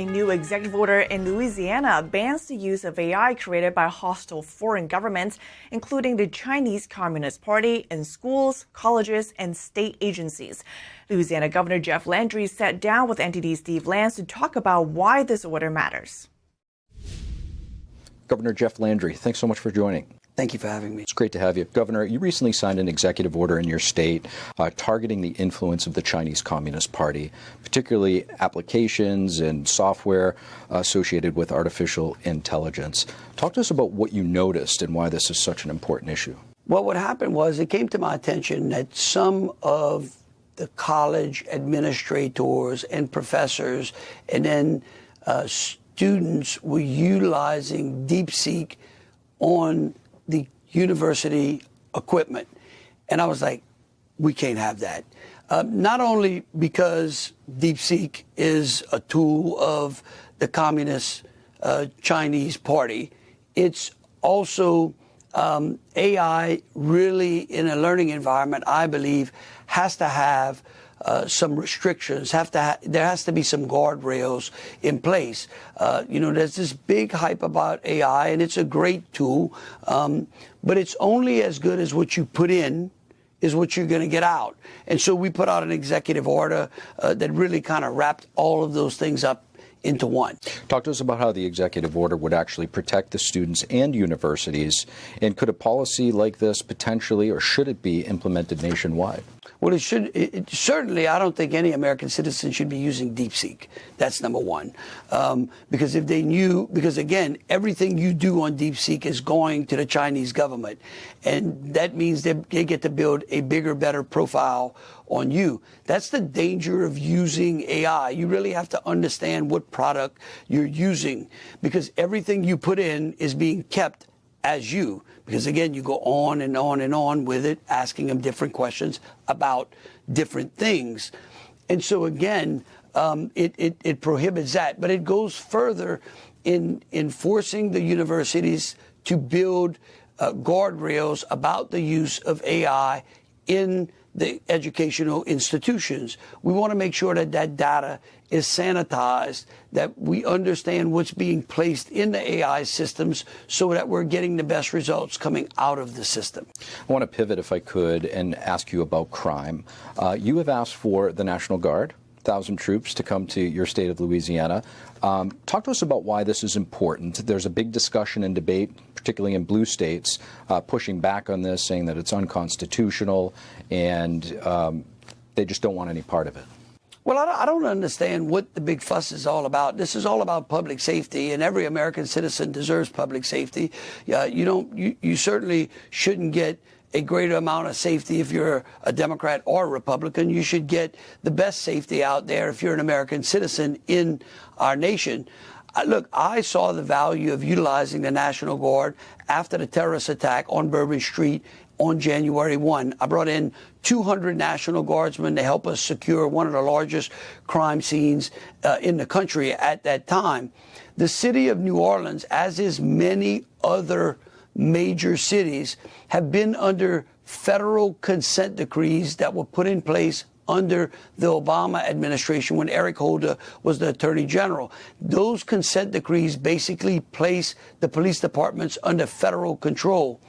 A new executive order in Louisiana bans the use of AI created by hostile foreign governments, including the Chinese Communist Party, in schools, colleges, and state agencies. Louisiana Governor Jeff Landry sat down with NTD's Steve Lance to talk about why this order matters. Governor Jeff Landry, thanks so much for joining. Thank you for having me. It's great to have you. Governor, you recently signed an executive order in your state targeting the influence of the Chinese Communist Party, particularly applications and software associated with artificial intelligence. Talk to us about what you noticed and why this is such an important issue. Well, what happened was it came to my attention that some of the college administrators and professors and then students were utilizing DeepSeek on the university equipment. And I was like, we can't have that. Not only because DeepSeek is a tool of the Communist Chinese Party, it's also AI really in a learning environment, I believe, has to have some restrictions, there has to be some guardrails in place. There's this big hype about AI, and it's a great tool, but it's only as good as what you put in is what you're going to get out. And so we put out an executive order that really kind of wrapped all of those things up into one. Talk to us about how the executive order would actually protect the students and universities, and could a policy like this potentially, or should it be implemented nationwide? Well, certainly, I don't think any American citizen should be using DeepSeek. That's number one. Because if they knew, because again, everything you do on DeepSeek is going to the Chinese government. And that means they get to build a bigger, better profile on you. That's the danger of using AI. You really have to understand what product you're using, because everything you put in is being kept as you. Because again, you go on and on and on with it, asking them different questions about different things. And so again, it prohibits that. But it goes further in forcing the universities to build guardrails about the use of AI in the educational institutions. We want to make sure that that data is sanitized, that we understand what's being placed in the AI systems so that we're getting the best results coming out of the system. I want to pivot, if I could, and ask you about crime. You have asked for the National Guard, 1,000 troops, to come to your state of Louisiana. Talk to us about why this is important. There's a big discussion and debate, particularly in blue states, pushing back on this, saying that it's unconstitutional, and they just don't want any part of it. Well, I don't understand what the big fuss is all about. This is all about public safety, and every American citizen deserves public safety. You certainly shouldn't get a greater amount of safety if you're a Democrat or a Republican. You should get the best safety out there if you're an American citizen in our nation. Look, I saw the value of utilizing the National Guard after the terrorist attack on Bourbon Street on January 1. I brought in 200 National Guardsmen to help us secure one of the largest crime scenes in the country at that time. The city of New Orleans, as is many other major cities, have been under federal consent decrees that were put in place under the Obama administration when Eric Holder was the Attorney General. Those consent decrees basically place the police departments under federal control.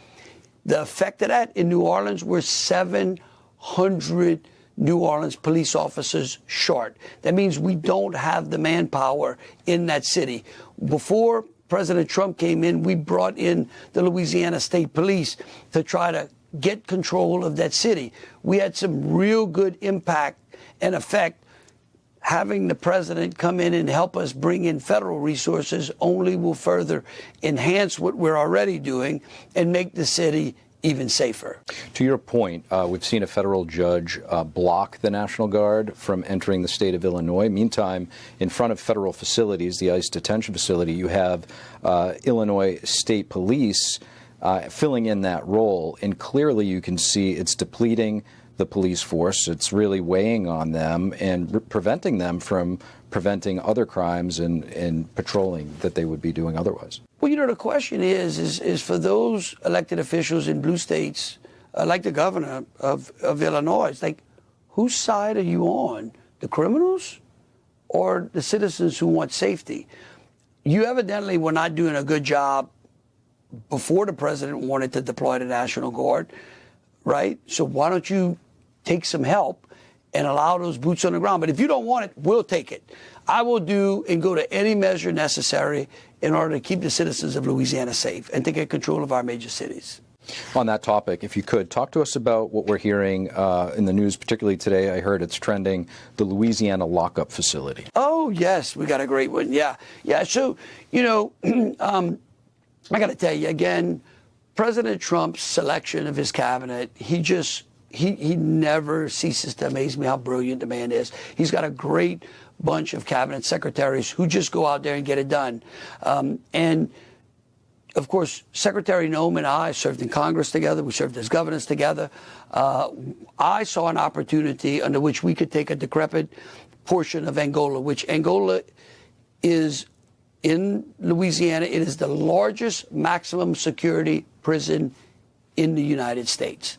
The effect of that in New Orleans were 700 New Orleans police officers short. That means we don't have the manpower in that city. Before President Trump came in, we brought in the Louisiana State Police to try to get control of that city. We had some real good impact and effect. Having the president come in and help us bring in federal resources only will further enhance what we're already doing and make the city even safer. To your point, we've seen a federal judge block the National Guard from entering the state of Illinois. Meantime, in front of federal facilities, the ICE detention facility, you have Illinois State Police filling in that role. And clearly you can see it's depleting the police force. It's really weighing on them and preventing them from preventing other crimes and patrolling that they would be doing otherwise. Well, the question is for those elected officials in blue states, like the governor of Illinois, it's like, whose side are you on? The criminals or the citizens who want safety. You evidently were not doing a good job before the president wanted to deploy the National Guard, right? So why don't you take some help and allow those boots on the ground? But if you don't want it, we'll take it. I will do and go to any measure necessary in order to keep the citizens of Louisiana safe and to get control of our major cities. On that topic, if you could, talk to us about what we're hearing in the news, particularly today. I heard it's trending, the Louisiana lockup facility. Oh, yes, we got a great one. Yeah. So, you know, I got to tell you, again, President Trump's selection of his cabinet, he never ceases to amaze me how brilliant the man is. He's got a great bunch of cabinet secretaries who just go out there and get it done. And of course, Secretary Noem and I served in Congress together. We served as governors together. I saw an opportunity under which we could take a decrepit portion of Angola, which Angola is in Louisiana. It is the largest maximum security prison in the United States.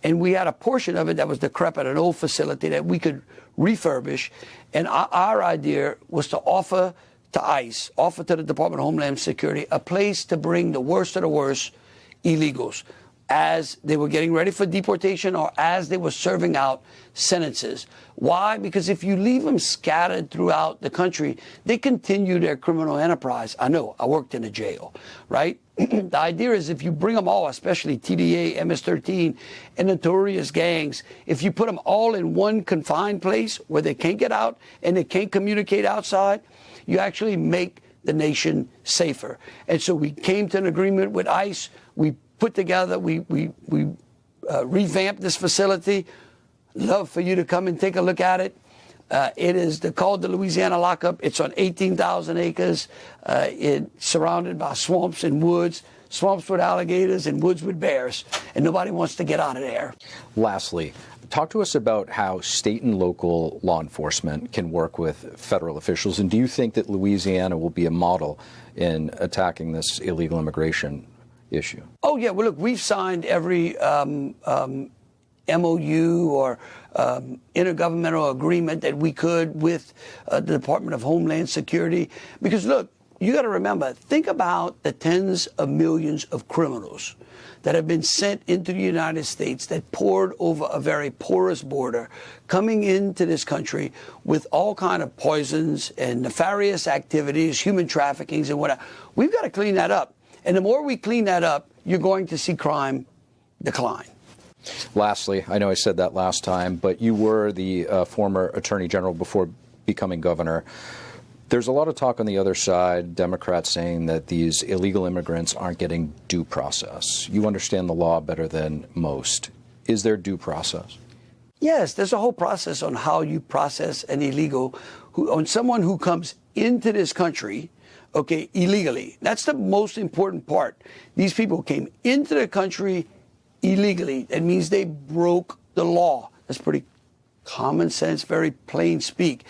And we had a portion of it that was decrepit, an old facility that we could refurbish. And our idea was to offer to ICE, offer to the Department of Homeland Security, a place to bring the worst of the worst illegals as they were getting ready for deportation or as they were serving out sentences. Why? Because if you leave them scattered throughout the country, they continue their criminal enterprise. I know, I worked in a jail, right? The idea is if you bring them all, especially TDA, MS-13, and notorious gangs, if you put them all in one confined place where they can't get out and they can't communicate outside, you actually make the nation safer. And so we came to an agreement with ICE. We put together, we revamped this facility. Love for you to come and take a look at it. It is called the Louisiana Lockup. It's on 18,000 acres. It's surrounded by swamps and woods, swamps with alligators and woods with bears, and nobody wants to get out of there. Lastly, talk to us about how state and local law enforcement can work with federal officials, and do you think that Louisiana will be a model in attacking this illegal immigration issue? Oh, yeah. Well, look, we've signed every MOU or intergovernmental agreement that we could with the Department of Homeland Security. Because, look, you got to remember, think about the tens of millions of criminals that have been sent into the United States that poured over a very porous border, coming into this country with all kind of poisons and nefarious activities, human traffickings and whatever. We've got to clean that up. And the more we clean that up, you're going to see crime decline. Lastly, I know I said that last time, but you were the former Attorney General before becoming governor. There's a lot of talk on the other side, Democrats saying that these illegal immigrants aren't getting due process. You understand the law better than most. Is there due process? Yes, there's a whole process on how you process an illegal, on someone who comes into this country, okay, illegally. That's the most important part. These people came into the country illegally. That means they broke the law. That's pretty common sense, very plain speak.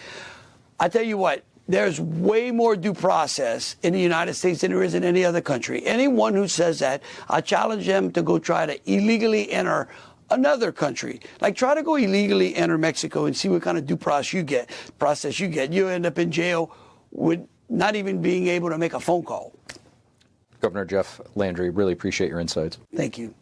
I tell you what, there's way more due process in the United States than there is in any other country. Anyone who says that, I challenge them to go try to illegally enter another country. Like, try to go illegally enter Mexico and see what kind of due process you get. You end up in jail with not even being able to make a phone call. Governor Jeff Landry, really appreciate your insights. Thank you.